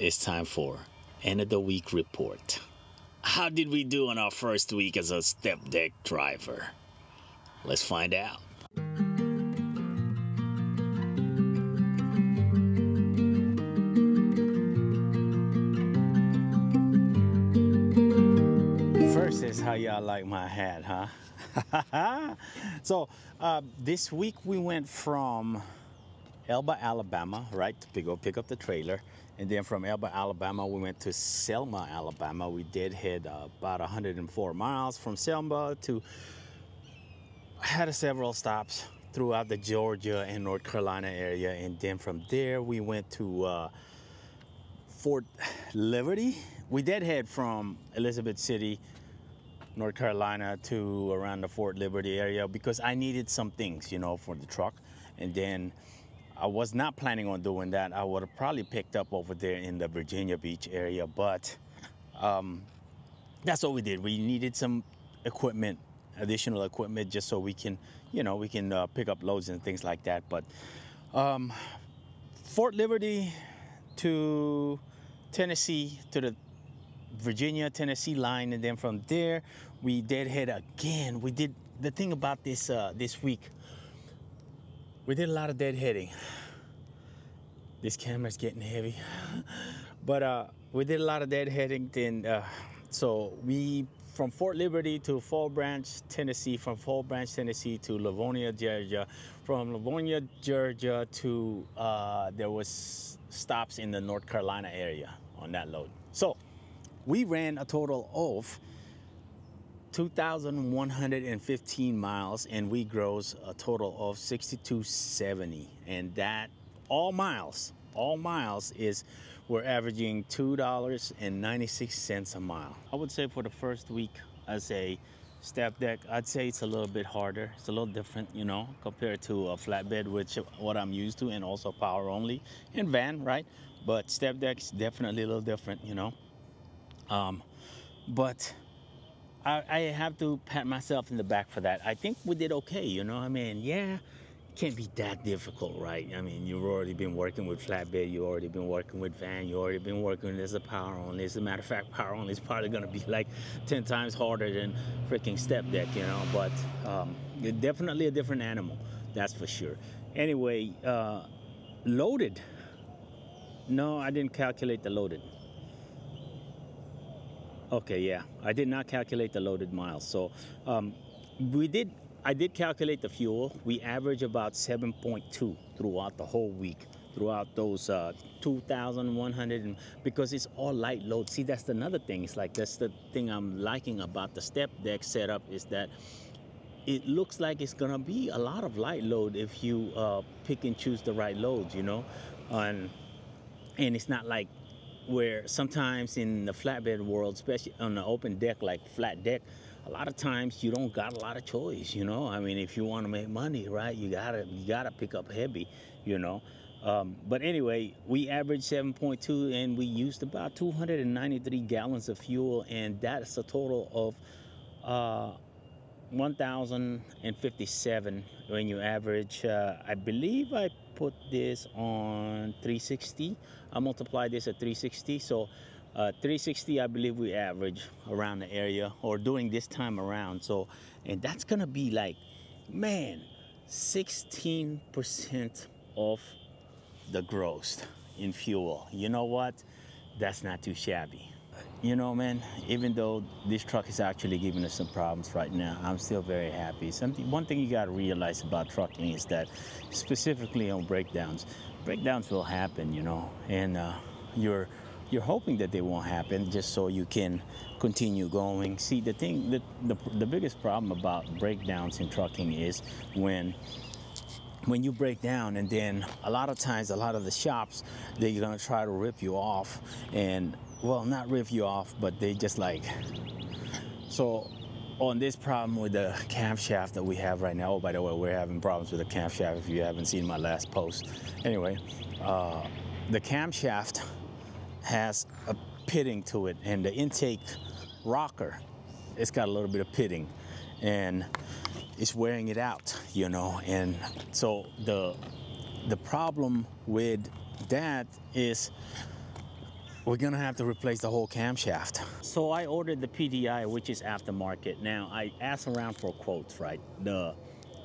It's time for end of the week report. How did we do on our first week as a StepDeck driver? Let's find out. First is how y'all like my hat, huh? So this week we went from Elba, Alabama, right, to pick up the trailer. And then from Elba, Alabama, we went to Selma, Alabama. We did hit about 104 miles from Selma to, had several stops throughout the Georgia and North Carolina area. And then from there, we went to Fort Liberty. We did head from Elizabeth City, North Carolina to around the Fort Liberty area because I needed some things, you know, for the truck. And then I was not planning on doing that. I would have probably picked up over there in the Virginia Beach area, but that's what we did. We needed some equipment, additional equipment, just so we can, you know, we can pick up loads and things like that. But Fort Liberty to Tennessee, to the Virginia-Tennessee line, and then from there, we did head again. We did, the thing about this this week, we did a lot of deadheading. This camera's getting heavy. But we did a lot of deadheading. Then, so we, from Fort Liberty to Fall Branch, Tennessee, from Fall Branch, Tennessee to Livonia, Georgia, from Livonia, Georgia to, there was stops in the North Carolina area on that load. So we ran a total of 2,115 miles, and we gross a total of 6,270, and that all miles is, we're averaging $2.96 a mile. I would say for the first week as a StepDeck, I'd say it's a little bit harder. It's a little different, you know, compared to a flatbed, which what I'm used to, and also power only and van, right? But StepDeck's definitely a little different, you know. But I have to pat myself in the back for that. I think we did okay, you know. I mean, yeah, it can't be that difficult, right? I mean, you've already been working with flatbed, you've already been working with van, you've already been working as a power only. As a matter of fact, power only is probably going to be like 10 times harder than freaking StepDeck, you know. But definitely a different animal, that's for sure. Anyway, loaded. No, I didn't calculate the loaded. Okay, yeah, I did not calculate the loaded miles. So I did calculate the fuel. We average about 7.2 throughout the whole week, throughout those 2,100, because it's all light load. See, that's another thing. It's like, that's the thing I'm liking about the StepDeck setup, is that it looks like it's gonna be a lot of light load if you pick and choose the right loads, you know, and it's not like where sometimes in the flatbed world, especially on the open deck like flat deck, a lot of times you don't got a lot of choice, you know. I mean, if you want to make money, right, you gotta pick up heavy, you know. But anyway, we averaged 7.2, and we used about 293 gallons of fuel, and that's a total of 1,057 when you average. I believe I put this on 360. I multiply this at 360, so 360 I believe we average around the area, or during this time around. So, and that's gonna be like, man, 16% off the gross in fuel. You know what? That's not too shabby. You know, man, even though this truck is actually giving us some problems right now, I'm still very happy. One thing you got to realize about trucking is that, specifically on breakdowns will happen, you know, and you're hoping that they won't happen just so you can continue going. See, the thing, the biggest problem about breakdowns in trucking is when you break down, and then a lot of times, a lot of the shops, they're gonna try to rip you off, and well, not rip you off, but they just like, so on this problem with the camshaft that we have right now, oh, by the way, we're having problems with the camshaft if you haven't seen my last post. Anyway, the camshaft has a pitting to it, and the intake rocker, it's got a little bit of pitting, and it's wearing it out, you know. And so the problem with that is we're gonna have to replace the whole camshaft. So I ordered the PDI, which is aftermarket. Now I asked around for quotes, right? The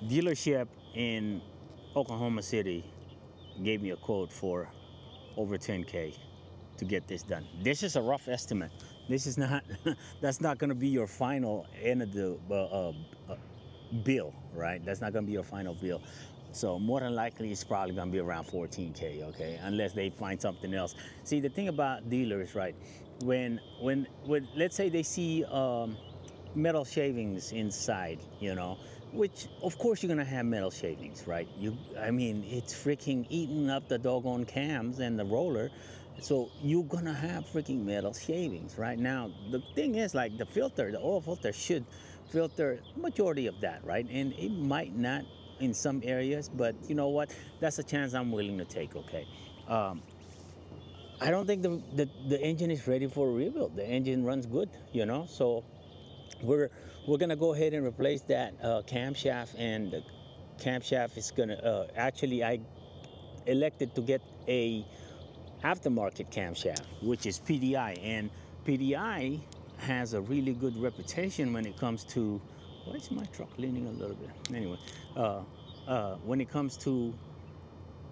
dealership in Oklahoma City gave me a quote for over 10K to get this done. This is a rough estimate. This is not, that's not gonna be your final end of the bill, right? That's not gonna be your final bill. So more than likely, it's probably gonna be around 14K, okay? Unless they find something else. See, the thing about dealers, right? When let's say they see metal shavings inside, you know, which of course you're gonna have metal shavings, right? I mean, it's freaking eating up the doggone cams and the roller. So you're gonna have freaking metal shavings, right? Now, the thing is, like the filter, the oil filter should filter majority of that, right? And it might not in some areas, but you know what? That's a chance I'm willing to take, okay? I don't think the engine is ready for a rebuild. The engine runs good, you know? So we're gonna go ahead and replace that camshaft, and the camshaft is gonna, actually I elected to get a aftermarket camshaft, which is PDI, and PDI has a really good reputation when it comes to, why is my truck leaning a little bit? Anyway, when it comes to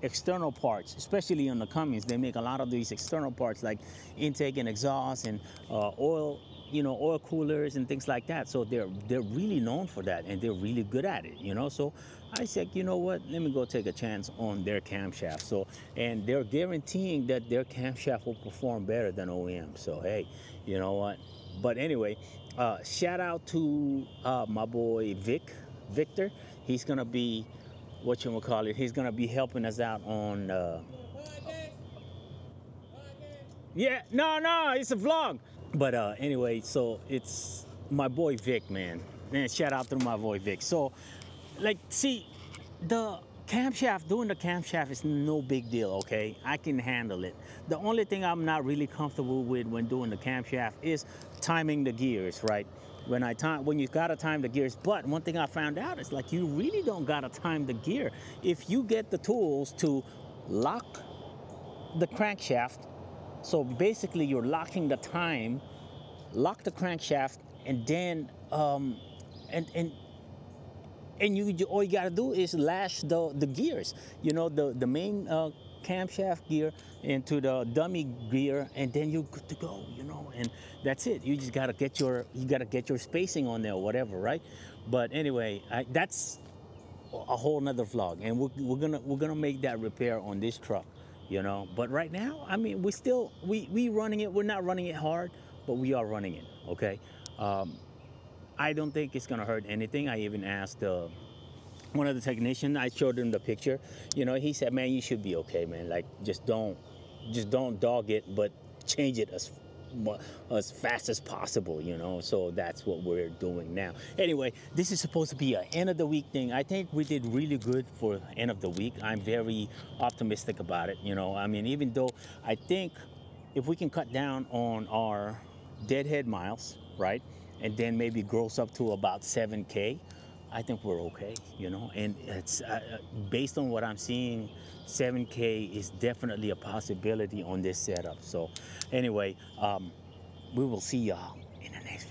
external parts, especially on the Cummins, they make a lot of these external parts like intake and exhaust and oil, you know, oil coolers and things like that. So they're really known for that, and they're really good at it, you know. So I said, you know what, let me go take a chance on their camshaft. So, and they're guaranteeing that their camshaft will perform better than OEM. So hey, you know what? But anyway, shout out to my boy Victor. He's gonna be, whatchamacallit, he's gonna be helping us out on yeah, no, it's a vlog. But anyway, so it's my boy Vic, man. Shout out to my boy Vic. So, like, see, the camshaft, doing the camshaft is no big deal, okay? I can handle it. The only thing I'm not really comfortable with when doing the camshaft is timing the gears, right? When you gotta time the gears. But one thing I found out is, like, you really don't gotta time the gear. If you get the tools to lock the crankshaft, so basically you're locking the time, lock the crankshaft, and then and you all you gotta do is lash the gears, you know, the main camshaft gear into the dummy gear, and then you're good to go, you know, and that's it. You just gotta get your spacing on there or whatever, right? But anyway, that's a whole nother vlog, and we're gonna make that repair on this truck, you know. But right now, I mean, we running it. We're not running it hard, but we are running it, okay? I don't think it's gonna hurt anything. I even asked one of the technicians, I showed him the picture, you know, he said, man, you should be okay, man. Like, just don't dog it, but change it as fast as possible, you know. So that's what we're doing now. Anyway, this is supposed to be an end of the week thing. I think we did really good for end of the week. I'm very optimistic about it, you know. I mean, even though I think if we can cut down on our deadhead miles, right, and then maybe gross up to about 7K, I think we're okay, you know. And it's based on what I'm seeing, 7K is definitely a possibility on this setup. So anyway, we will see y'all in the next video.